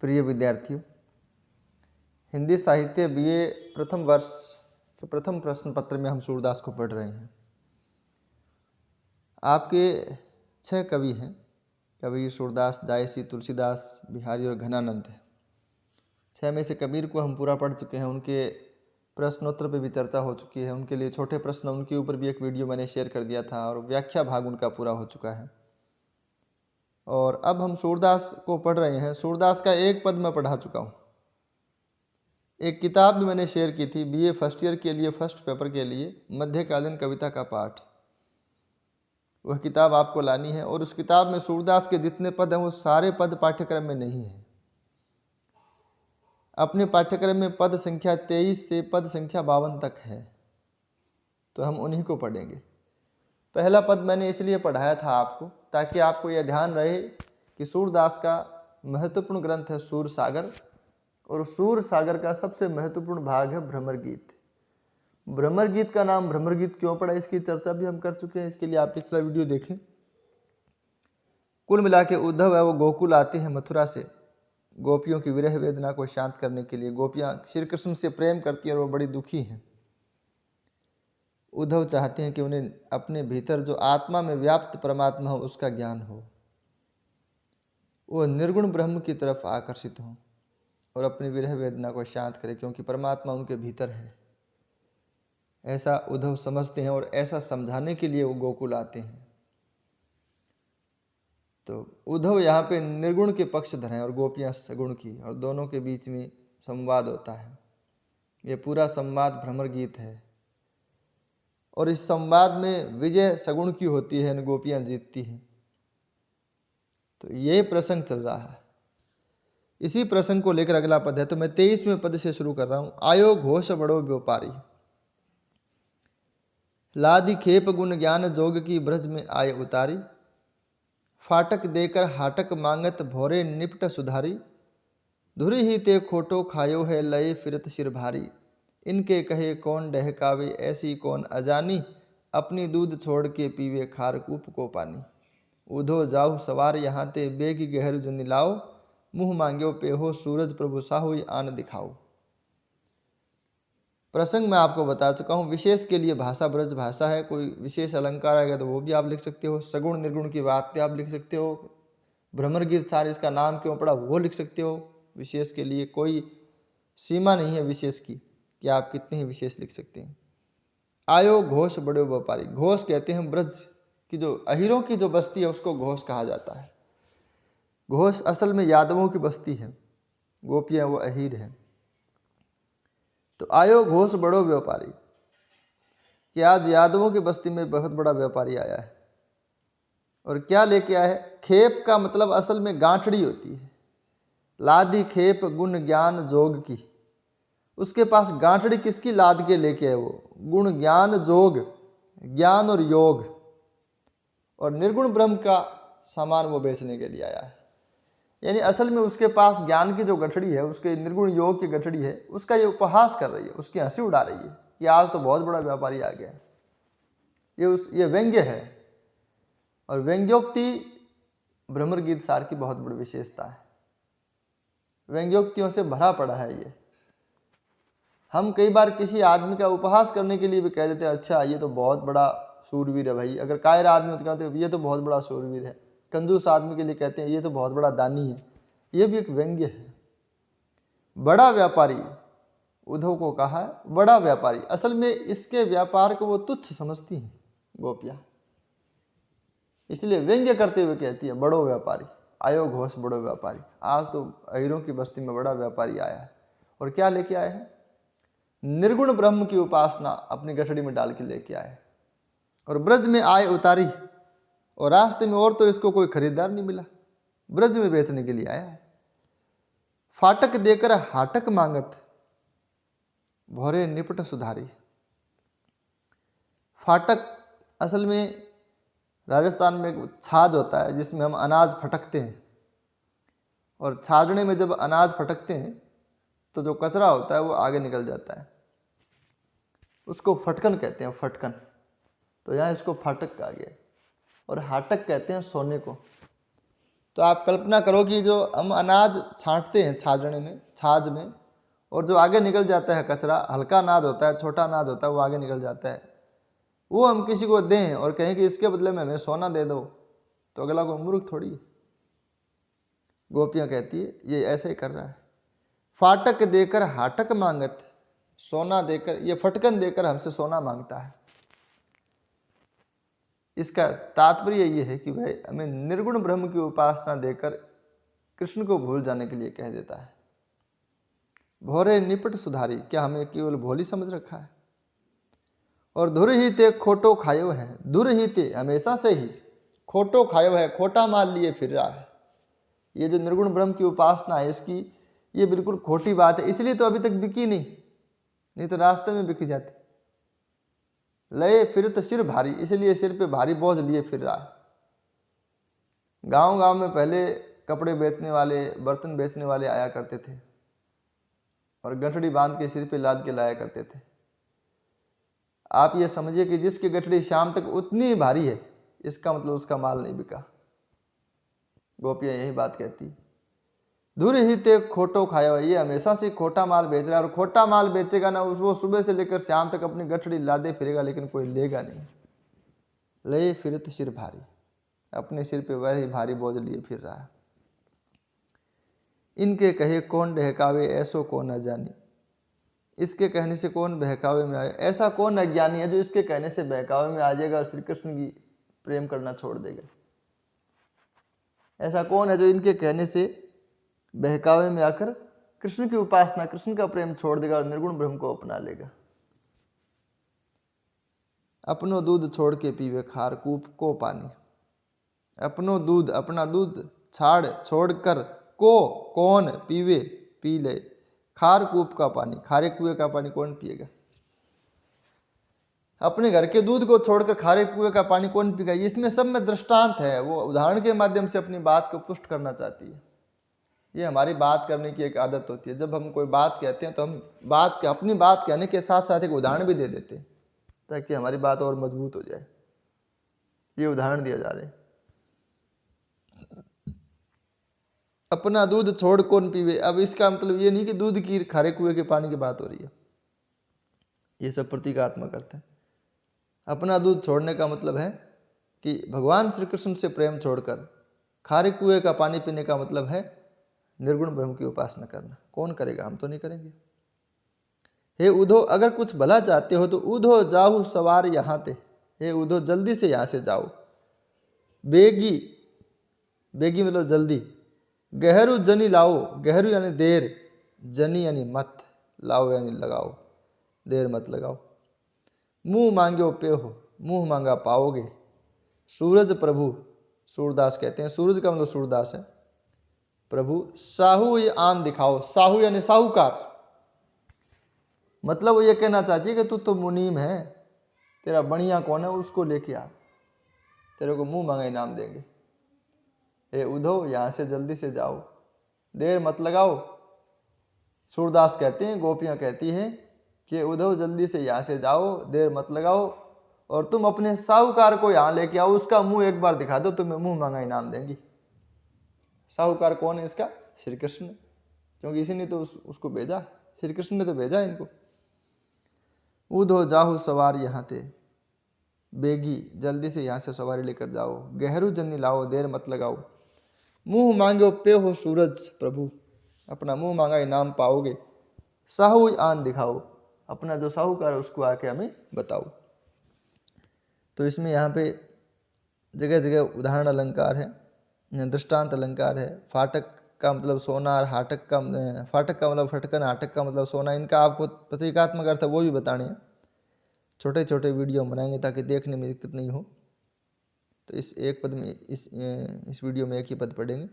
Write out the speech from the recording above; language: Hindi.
प्रिय विद्यार्थियों, हिंदी साहित्य बीए प्रथम वर्ष के प्रथम प्रश्न पत्र में हम सूरदास को पढ़ रहे हैं। आपके 6 कवि हैं, कबीर, सूरदास, जायसी, तुलसीदास, बिहारी और घनानंद है। 6 में से कबीर को हम पूरा पढ़ चुके हैं। उनके प्रश्नोत्तर पे भी चर्चा हो चुकी है। उनके लिए छोटे प्रश्न, उनके ऊपर भी एक वीडियो मैंने शेयर कर दिया था और व्याख्या भाग उनका पूरा हो चुका है। और अब हम सूरदास को पढ़ रहे हैं। सूरदास का एक पद मैं पढ़ा चुका हूँ। एक किताब भी मैंने शेयर की थी बीए फर्स्ट ईयर के लिए, फर्स्ट पेपर के लिए, मध्यकालीन कविता का पाठ। वह किताब आपको लानी है और उस किताब में सूरदास के जितने पद हैं वो सारे पद पाठ्यक्रम में नहीं हैं। अपने पाठ्यक्रम में पद संख्या 23 से पद संख्या 52 तक है, तो हम उन्हीं को पढ़ेंगे। पहला पद मैंने इसलिए पढ़ाया था आपको ताकि आपको यह ध्यान रहे कि सूरदास का महत्वपूर्ण ग्रंथ है सूर सागर, और सूर सागर का सबसे महत्वपूर्ण भाग है भ्रमर गीत। भ्रमर गीत का नाम भ्रमर गीत क्यों पड़ा, इसकी चर्चा भी हम कर चुके हैं। इसके लिए आप पिछला वीडियो देखें। कुल मिला के उद्धव है वो गोकुल आते हैं मथुरा से गोपियों की विरह वेदना को शांत करने के लिए। गोपियां श्री कृष्ण से प्रेम करती हैं और वो बड़ी दुखी हैं। उद्धव चाहते हैं कि उन्हें अपने भीतर जो आत्मा में व्याप्त परमात्मा हो उसका ज्ञान हो, वो निर्गुण ब्रह्म की तरफ आकर्षित हों और अपनी विरह वेदना को शांत करें, क्योंकि परमात्मा उनके भीतर है। ऐसा उद्धव समझते हैं और ऐसा समझाने के लिए वो गोकुल आते हैं। तो उद्धव यहाँ पे निर्गुण के पक्षधर हैं और गोपियाँ सगुण की, और दोनों के बीच में संवाद होता है। ये पूरा संवाद भ्रमर गीत है और इस संवाद में विजय सगुण की होती है, इन गोपियाँ जीतती हैं। तो ये प्रसंग चल रहा है। इसी प्रसंग को लेकर अगला पद है, तो मैं 23वें पद से शुरू कर रहा हूँ। आयो घोष बड़ो व्यापारी, लादि खेप गुण ज्ञान जोग की ब्रज में आए उतारी। फाटक देकर हाटक मांगत भोरे निपट सुधारी। धुरी ही ते खोटो खायो है लय फिरत सिर भारी। इनके कहे कौन डहकावे ऐसी कौन अजानी। अपनी दूध छोड़ के पीवे खारकूप को पानी। उधो जाहु सवार यहाँ ते बेग गहर जनि लाओ। मुँह मांग्यो पे हो सूरज प्रभु साहु आन दिखाओ। प्रसंग मैं आपको बता चुका हूँ। विशेष के लिए भाषा ब्रज भाषा है, कोई विशेष अलंकार आएगा तो वो भी आप लिख सकते हो। सगुण निर्गुण की बात भी आप लिख सकते हो। भ्रमर गीत सार इसका नाम क्यों पड़ा वो लिख सकते हो। विशेष के लिए कोई सीमा नहीं है विशेष की कि आप कितने ही विशेष लिख सकते हैं। आयो घोष बड़े व्यापारी, घोष कहते हैं ब्रज की जो अहीरों की जो बस्ती है उसको घोष कहा जाता है। घोष असल में यादवों की बस्ती है, गोपियाँ वो अहीर हैं। तो आयो घोष बड़ो व्यापारी कि आज यादवों की बस्ती में बहुत बड़ा व्यापारी आया है। और क्या लेके आया है? खेप का मतलब असल में गांठड़ी होती है। लादी खेप गुण ज्ञान जोग की, उसके पास गांठड़ी किसकी लाद के लेके है? वो गुण ज्ञान जोग, ज्ञान और योग और निर्गुण ब्रह्म का सामान वो बेचने के लिए आया है। यानी असल में उसके पास ज्ञान की जो गठड़ी है, उसके निर्गुण योग की गठड़ी है, उसका ये उपहास कर रही है, उसकी हंसी उड़ा रही है कि आज तो बहुत बड़ा व्यापारी आ गया है। ये व्यंग्य है और व्यंग्योक्ति भ्रमर गीत सार की बहुत बड़ी विशेषता है। व्यंग्योक्तियों से भरा पड़ा है ये। हम कई बार किसी आदमी का उपहास करने के लिए भी कह देते हैं, अच्छा ये तो बहुत बड़ा सूरवीर है भाई। अगर कायर आदमी होते कहते हैं ये तो बहुत बड़ा सूरवीर है। कंजूस आदमी के लिए कहते हैं ये तो बहुत बड़ा दानी है। ये भी एक व्यंग्य है। बड़ा व्यापारी, उद्धव को कहा है बड़ा व्यापारी। असल में इसके व्यापार को वो तुच्छ समझती हैं गोपियाँ, इसलिए व्यंग्य करते हुए कहती है बड़ो व्यापारी। आयो घोष बड़ो व्यापारी, आज तो अहीरों की बस्ती में बड़ा व्यापारी आया है। और क्या लेके आए हैं? निर्गुण ब्रह्म की उपासना अपनी गठड़ी में डाल के लेके आए और ब्रज में आए उतारी। और रास्ते में और तो इसको कोई खरीदार नहीं मिला, ब्रज में बेचने के लिए आया है। फाटक देकर हाटक मांगत भोरे निपट सुधारी। फाटक असल में राजस्थान में एक छाछ होता है जिसमें हम अनाज फटकते हैं, और छाजने में जब अनाज फटकते हैं तो जो कचरा होता है वो आगे निकल जाता है, उसको फटकन कहते हैं, फटकन। तो यहाँ इसको फाटक कहा गया। और हाटक कहते हैं सोने को। तो आप कल्पना करो कि जो हम अनाज छांटते हैं छाजने में, छाछ में, और जो आगे निकल जाता है कचरा, हल्का अनाज होता है, छोटा अनाज होता है, वो आगे निकल जाता है, वो हम किसी को दें और कहें कि इसके बदले में हमें सोना दे दो, तो अगला को मूर्ख थोड़ी है। गोपियाँ कहती है ये ऐसे ही कर रहा है। फाटक देकर हाटक मांगत, सोना देकर, ये फटकन देकर हमसे सोना मांगता है। इसका तात्पर्य ये है कि भाई हमें निर्गुण ब्रह्म की उपासना देकर कृष्ण को भूल जाने के लिए कह देता है। भोरे निपट सुधारी, क्या हमें केवल भोली समझ रखा है? और धुर ही ते खोटो खायो है, धुर ही ते हमेशा से ही खोटो खायो है, खोटा माल लिए फिर रहा है। ये जो निर्गुण ब्रह्म की उपासना है इसकी ये बिल्कुल खोटी बात है, इसलिए तो अभी तक बिकी नहीं तो रास्ते में बिकी जाती। लय फिरत सिर भारी, इसलिए सिर पे भारी बोझ लिए फिर रहा है। गांव गांव में पहले कपड़े बेचने वाले, बर्तन बेचने वाले आया करते थे और गठड़ी बांध के सिर पे लाद के लाया करते थे। आप ये समझिए कि जिसकी गठड़ी शाम तक उतनी भारी है, इसका मतलब उसका माल नहीं बिका। गोपियाँ यही बात कहती, धुर ही ते खोटो खाया, ये हमेशा से खोटा माल बेच रहा है, और खोटा माल बेचेगा ना, वो सुबह से लेकर शाम तक अपनी गठड़ी लादे फिरेगा, लेकिन कोई लेगा नहीं। ले फिरत सिर भारी, अपने सिर पे वही भारी बोझ लिए फिर रहा है। इनके कहे कौन बहकावे, ऐसो कौन अजानी, इसके कहने से कौन बहकावे में आए, ऐसा कौन अज्ञानी है जो इसके कहने से बहकावे में आ जाएगा और श्री कृष्ण की प्रेम करना छोड़ देगा। ऐसा कौन है जो इनके कहने से बहकावे में आकर कृष्ण की उपासना, कृष्ण का प्रेम छोड़ देगा और निर्गुण ब्रह्म को अपना लेगा। अपनो दूध छोड़ के पीवे खार कूप को पानी, अपनो दूध, अपना दूध छोड़कर को कौन पीवे पी ले खार कूप का पानी, खारे कुएं का पानी कौन पिएगा। अपने घर के दूध को छोड़कर खारे कुएं का पानी कौन पीएगा। इसमें सब में दृष्टांत है, वो उदाहरण के माध्यम से अपनी बात को पुष्ट करना चाहती है। ये हमारी बात करने की एक आदत होती है, जब हम कोई बात कहते हैं तो हम अपनी बात कहने के साथ साथ एक उदाहरण भी दे देते हैं ताकि हमारी बात और मजबूत हो जाए। ये उदाहरण दिया जा रहा है, अपना दूध छोड़ कौन पीवे। अब इसका मतलब ये नहीं कि दूध की खारे कुएं के पानी की बात हो रही है, ये सब प्रतीकात्मक अर्थ है। अपना दूध छोड़ने का मतलब है कि भगवान श्री कृष्ण से प्रेम छोड़कर खारे कुएं का पानी पीने का मतलब है निर्गुण ब्रह्म की उपासना करना। कौन करेगा, हम तो नहीं करेंगे। हे उधो अगर कुछ भला चाहते हो तो उधो जाओ सवार यहाँ ते, हे उधो जल्दी से यहाँ से जाओ। बेगी, बेगी मतलब जल्दी। गहरू जनी लाओ, गहरू यानी देर, जनी यानी मत, लाओ यानी लगाओ, देर मत लगाओ। मुंह मांगो पे हो, मुंह मांगा पाओगे। सूरज प्रभु, सूरदास कहते हैं, सूरज का मतलब सूरदास है। प्रभु साहू ये आन दिखाओ, साहू यानी साहूकार, मतलब वो ये कहना चाहती है कि तू तो मुनीम है, तेरा बढ़िया कौन है उसको लेके आ, तेरे को मुंह मांगा इनाम देंगे। हे उधो यहाँ से जल्दी से जाओ, देर मत लगाओ। सूरदास कहते हैं, गोपियाँ कहती हैं कि उधो जल्दी से यहाँ से जाओ, देर मत लगाओ, और तुम अपने साहूकार को यहाँ लेके आओ, उसका मुंह एक बार दिखा दो, तुम्हें मुंह मांगा इनाम देंगी। साहूकार कौन है इसका? श्री कृष्ण, क्योंकि इसी ने तो उसको भेजा, श्री कृष्ण ने तो भेजा इनको। उधो जाहु सवार यहाँ ते, बेगी जल्दी से यहाँ से सवारी लेकर जाओ। गहरू जन्नी लाओ, देर मत लगाओ। मुंह मांगो पे हो सूरज प्रभु, अपना मुंह मांगा इनाम पाओगे। साहू आन दिखाओ, अपना जो साहूकार है उसको आके हमें बताओ। तो इसमें यहाँ पे जगह जगह उदाहरण अलंकार है, दृष्टांत अलंकार है। फाटक का मतलब सोना, और हाटक का, फाटक का मतलब फटकन, हाटक का मतलब सोना। इनका आपको प्रतीकात्मक अर्थ है वो भी बताने हैं। छोटे छोटे वीडियो बनाएंगे ताकि देखने में दिक्कत नहीं हो। तो इस एक पद में, इस वीडियो में एक ही पद पढ़ेंगे।